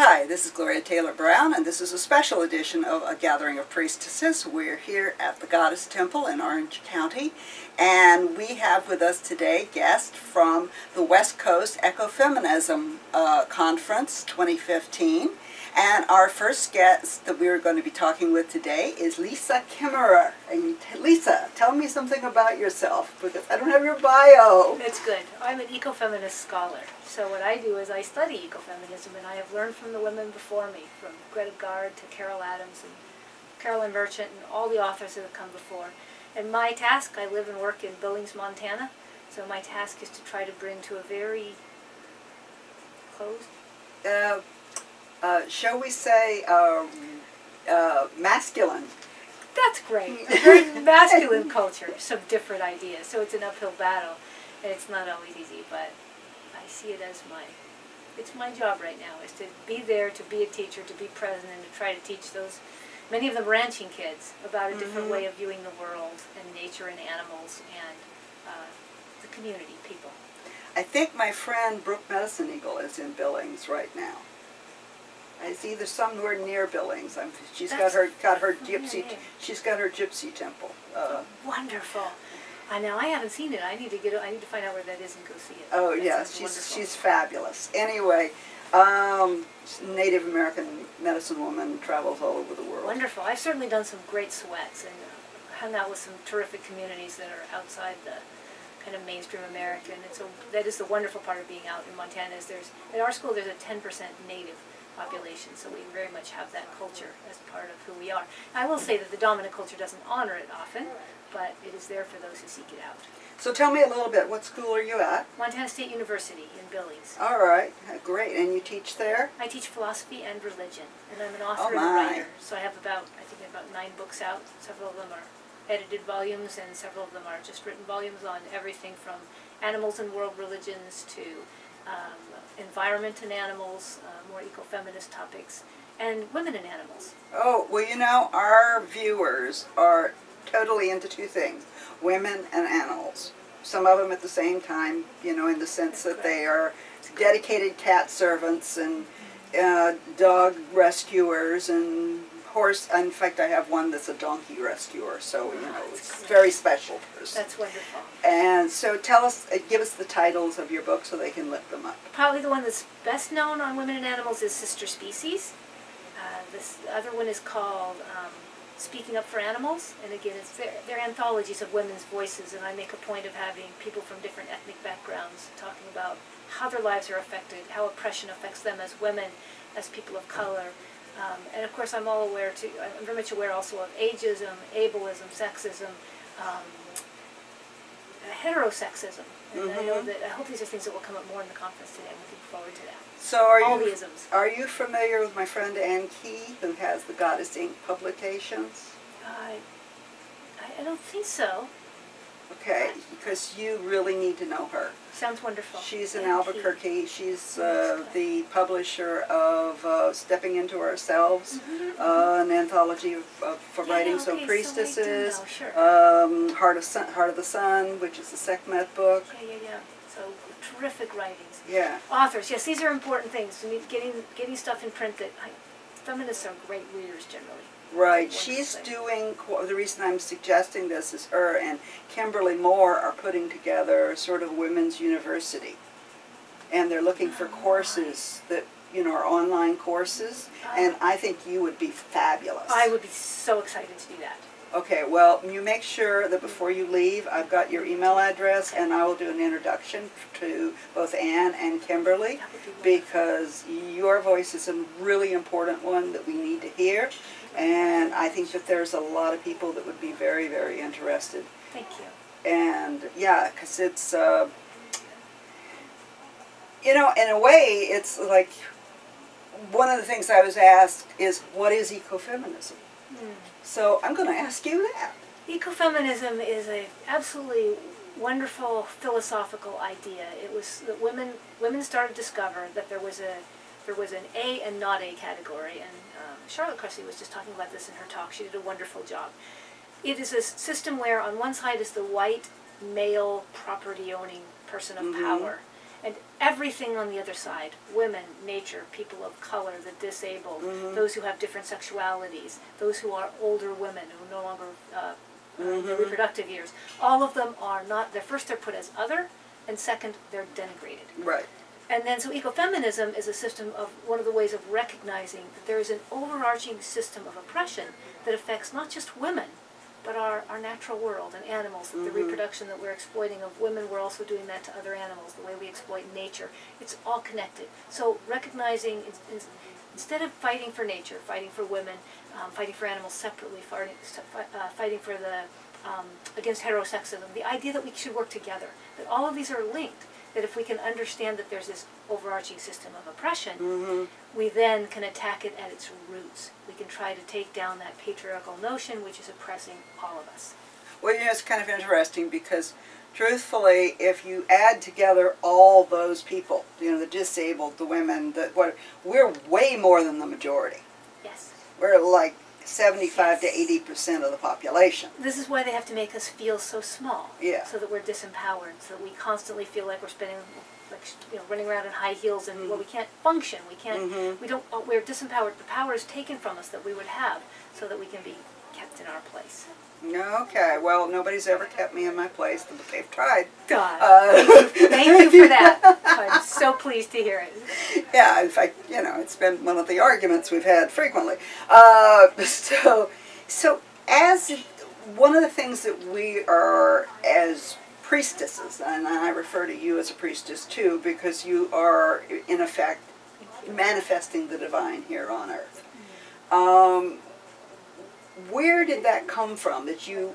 Hi, this is Gloria Taylor Brown, and this is a special edition of A Gathering of Priestesses. We're here at the Goddess Temple in Orange County, and we have with us today guests from the West Coast EcoFeminism Conference 2015. And our first guest that we're going to be talking with today is Lisa Kemmerer. And Lisa, tell me something about yourself, because I don't have your bio. That's good. I'm an ecofeminist scholar. So what I do is I study ecofeminism, and I have learned from the women before me, from Greta Gard to Carol Adams and Carolyn Merchant and all the authors that have come before. And my task, I live and work in Billings, Montana, so my task is to try to bring to a very closed... shall we say, masculine. That's great. A very masculine culture, some different ideas. So it's an uphill battle, and it's not always easy, but I see it as it's my job right now, is to be there, to be a teacher, to be present, and to try to teach those, many of them ranching kids, about a different way of viewing the world and nature and animals and the community, people. I think my friend Brooke Medicine Eagle is in Billings right now. It's either somewhere near Billings. She's got her gypsy. She's got her gypsy temple. Wonderful. I know. I haven't seen it. I need to find out where that is and go see it. Oh yes, she's fabulous. Anyway, Native American medicine woman, travels all over the world. Wonderful. I've certainly done some great sweats and hung out with some terrific communities that are outside the kind of mainstream American. And so that is the wonderful part of being out in Montana. Is at our school there's a 10% Native population, so we very much have that culture as part of who we are. I will say that the dominant culture doesn't honor it often, but it is there for those who seek it out. So tell me a little bit, what school are you at? Montana State University in Billings. All right, great. And you teach there? I teach philosophy and religion, and I'm an author and a writer. So I have about 9 books out. Several of them are edited volumes, and several of them are just written volumes on everything from animals and world religions to environment and animals, more eco-feminist topics, and women and animals. Oh, well, you know, our viewers are totally into two things, women and animals. Some of them at the same time, you know, in the sense that they are dedicated cat servants and dog rescuers and horse. In fact, I have one that's a donkey rescuer, so, you know, it's a very special person. That's wonderful. And so tell us, give us the titles of your book so they can look them up. Probably the one that's best known on women and animals is Sister Species. This other one is called Speaking Up for Animals, and again, they're anthologies of women's voices, and I make a point of having people from different ethnic backgrounds talking about how their lives are affected, how oppression affects them as women, as people of color. And of course, I'm very much aware also of ageism, ableism, sexism, heterosexism. And I hope these are things that will come up more in the conference today. I'm looking forward to that. So are you familiar with my friend Ann Key, who has the Goddess Inc. publications? I don't think so. Okay, because you really need to know her. Sounds wonderful. She's in Albuquerque. She's the publisher of Stepping Into Ourselves, an anthology for writings on priestesses, Heart of the Sun, which is the Sekhmet book. Yeah. So terrific writings. Yeah. Authors, yes, these are important things. Getting stuff in print that feminists are great readers generally. Right. She's doing, the reason I'm suggesting this is her and Kimberly Moore are putting together sort of women's university. And they're looking for courses that, you know, are online courses. And I think you would be fabulous. I would be so excited to do that. Okay, well, you make sure that before you leave, I've got your email address, and I will do an introduction to both Anne and Kimberly, because your voice is a really important one that we need to hear. And I think that there's a lot of people that would be very, very interested. Thank you. And yeah, because it's, you know, in a way, it's like, one of the things I was asked is, what is ecofeminism? So I'm going to ask you that. Ecofeminism is an absolutely wonderful philosophical idea. It was that women started to discover that there was an A and not A category, and Charlotte Cressy was just talking about this in her talk. She did a wonderful job. It is a system where on one side is the white male property owning person of power, And everything on the other side, women, nature, people of color, the disabled, those who have different sexualities, those who are older women who no longer in their reproductive years, all of them are not, they're put as other, and second, they're denigrated. Right. And then so ecofeminism is a system of, one of the ways of recognizing that there is an overarching system of oppression that affects not just women, but our natural world and animals, the reproduction that we're exploiting of women, we're also doing that to other animals, the way we exploit nature. It's all connected. So recognizing, instead of fighting for nature, fighting for women, fighting for animals separately, fighting for the, against heterosexism, the idea that we should work together, that all of these are linked, that if we can understand that there's this overarching system of oppression, we then can attack it at its roots. We can try to take down that patriarchal notion which is oppressing all of us. Well, you know, it's kind of interesting because, truthfully, if you add together all those people, you know, the disabled, the women, we're way more than the majority. Yes. We're like 75 to 80% of the population. This is why they have to make us feel so small. Yeah. So that we're disempowered, so that we constantly feel like we're spinning, like, you know, running around in high heels, and well, we can't function. We can't. We don't. We're disempowered. The power is taken from us that we would have, so that we can be kept in our place. Okay. Well, nobody's ever kept me in my place, but they've tried. God. Thank you for that. I'm so pleased to hear it. Yeah, in fact, you know, it's been one of the arguments we've had frequently. So as one of the things that we are as priestesses, and I refer to you as a priestess too, because you are in effect manifesting the divine here on earth. Where did that come from, that you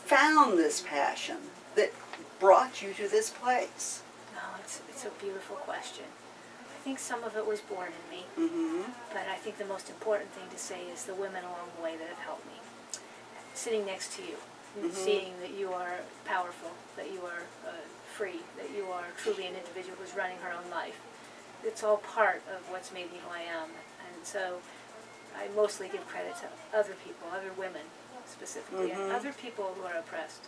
found this passion that brought you to this place? No, it's a beautiful question. I think some of it was born in me, but I think the most important thing to say is the women along the way that have helped me. Sitting next to you, seeing that you are powerful, that you are free, that you are truly an individual who's running her own life. It's all part of what's made me who I am. And so I mostly give credit to other people, other women specifically, and other people who are oppressed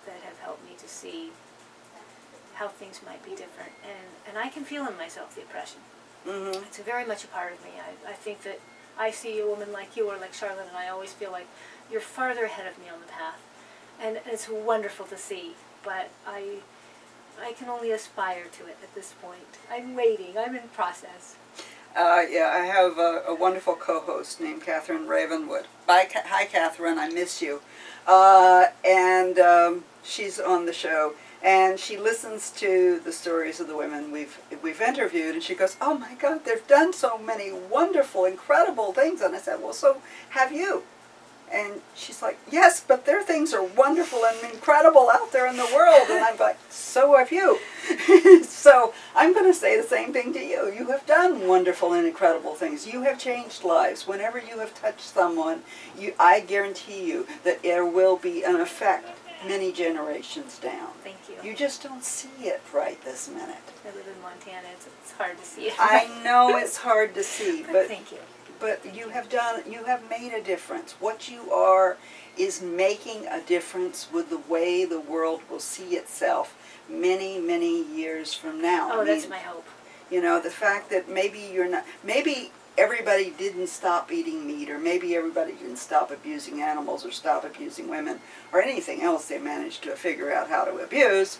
that have helped me to see how things might be different. And I can feel in myself the oppression. It's very much a part of me. I think that I see a woman like you or like Charlotte, and I always feel like you're farther ahead of me on the path. And it's wonderful to see, but I can only aspire to it at this point. I'm waiting. I'm in process. Yeah, I have a wonderful co-host named Catherine Ravenwood. Hi, Catherine. I miss you. And she's on the show, and she listens to the stories of the women we've interviewed, and she goes, "Oh my God, they've done so many wonderful, incredible things." And I said, "Well, so have you?" And she's like, "Yes, but their things are wonderful and incredible out there in the world." And I'm like, "So have you." So I'm going to say the same thing to you. You have done wonderful and incredible things. You have changed lives. Whenever you have touched someone, I guarantee you that there will be an effect many generations down. Thank you. You just don't see it right this minute. I live in Montana. It's hard to see it. I know it's hard to see, but thank you. But you have made a difference. What you are is making a difference with the way the world will see itself many, many years from now. Oh, that's my hope. You know, the fact that maybe everybody didn't stop eating meat, or maybe everybody didn't stop abusing animals or stop abusing women or anything else they managed to figure out how to abuse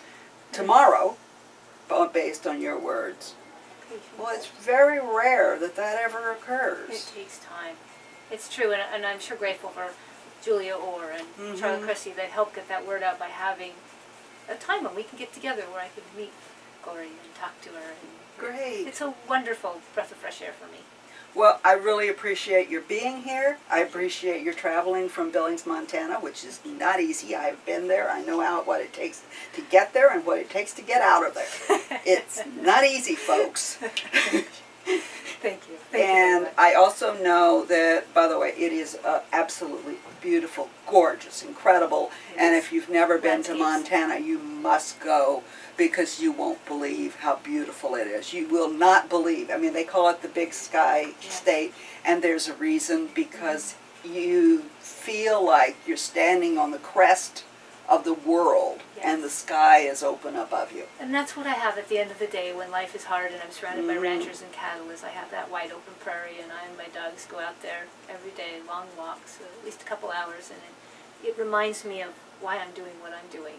tomorrow, based on your words. Well, it's very rare that that ever occurs. It takes time. It's true, and I'm sure grateful for Julia Orr and Charlotte Christie that helped get that word out by having a time when we can get together where I can meet Gloria and talk to her. And great. It's a wonderful breath of fresh air for me. Well, I really appreciate your being here. I appreciate your traveling from Billings, Montana, which is not easy. I've been there. I know what it takes to get there and what it takes to get out of there. It's not easy, folks. Thank you. And I also know that, by the way, it is absolutely beautiful, gorgeous, incredible. And if you've never been to Montana, you must go, because you won't believe how beautiful it is. You will not believe. I mean, they call it the Big Sky State, and there's a reason, because you feel like you're standing on the crest of the world, and the sky is open above you. And that's what I have at the end of the day when life is hard and I'm surrounded by ranchers and cattle, is I have that wide open prairie, and I and my dogs go out there every day, long walks, at least a couple hours, and it reminds me of why I'm doing what I'm doing,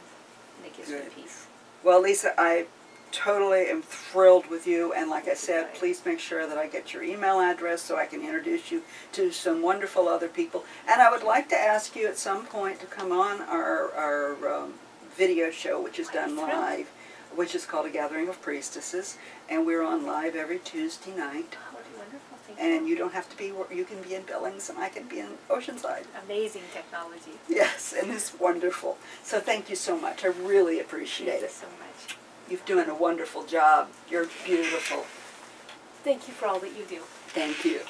and it gives me peace. Well, Lisa, I totally am thrilled with you, and like I said, please make sure that I get your email address so I can introduce you to some wonderful other people. And I would like to ask you at some point to come on our video show, which is done live, which is called A Gathering of Priestesses, and we're on live every Tuesday night. Oh, wonderful. Thank and you don't have to be, you can be in Billings and I can be in Oceanside. Amazing technology. Yes, and it's wonderful. So thank you so much. I really appreciate it. Thank you so much. You're doing a wonderful job. You're beautiful. Thank you for all that you do. Thank you.